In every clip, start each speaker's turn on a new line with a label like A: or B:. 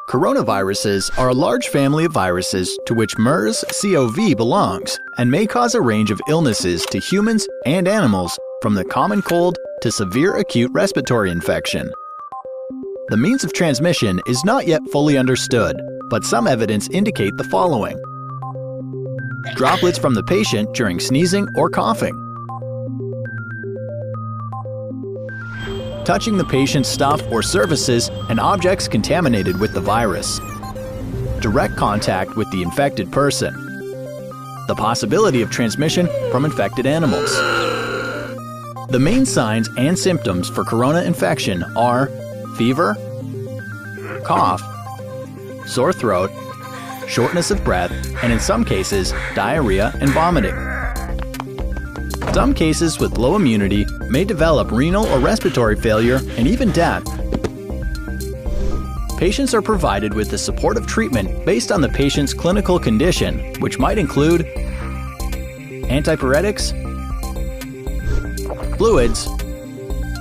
A: Coronaviruses are a large family of viruses to which MERS-CoV belongs and may cause a range of illnesses to humans and animals, from the common cold to severe acute respiratory infection. The means of transmission is not yet fully understood, but some evidence indicate the following: droplets from the patient during sneezing or coughing, touching the patient's stuff or surfaces and objects contaminated with the virus, direct contact with the infected person, the possibility of transmission from infected animals. The main signs and symptoms for corona infection are fever, cough, sore throat, shortness of breath, and in some cases, diarrhea and vomiting. Some cases with low immunity may develop renal or respiratory failure and even death. Patients are provided with the supportive treatment based on the patient's clinical condition, which might include antipyretics, fluids,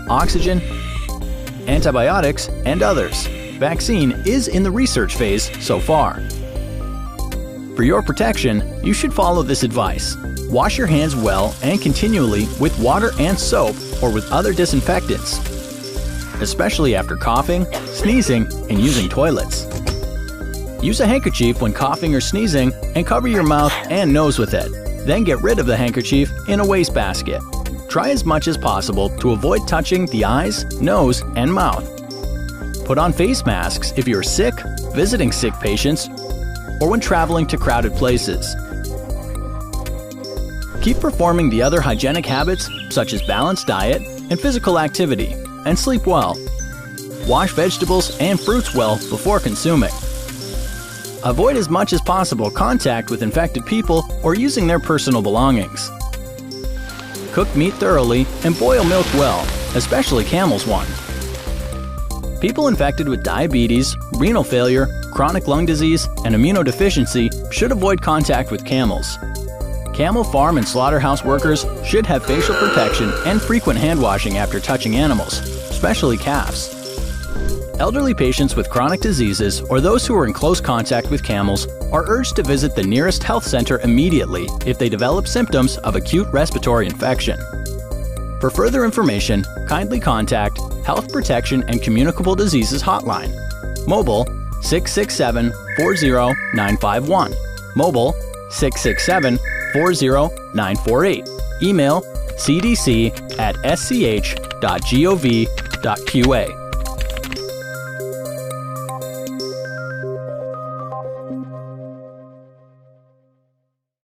A: oxygen, antibiotics, and others. Vaccine is in the research phase so far. For your protection, you should follow this advice. Wash your hands well and continually with water and soap or with other disinfectants, especially after coughing, sneezing, and using toilets. Use a handkerchief when coughing or sneezing and cover your mouth and nose with it. Then get rid of the handkerchief in a wastebasket. Try as much as possible to avoid touching the eyes, nose, and mouth. Put on face masks if you're sick, visiting sick patients, or when traveling to crowded places. Keep performing the other hygienic habits such as balanced diet and physical activity, and sleep well. Wash vegetables and fruits well before consuming. Avoid as much as possible contact with infected people or using their personal belongings. Cook meat thoroughly and boil milk well, especially camel's one. People infected with diabetes, renal failure, chronic lung disease, and immunodeficiency should avoid contact with camels. Camel farm and slaughterhouse workers should have facial protection and frequent hand washing after touching animals, especially calves. Elderly patients with chronic diseases or those who are in close contact with camels are urged to visit the nearest health center immediately if they develop symptoms of acute respiratory infection. For further information, kindly contact Health Protection and Communicable Diseases Hotline. Mobile 667-40951. Mobile 667-40948. Email cdc@sch.gov.qa.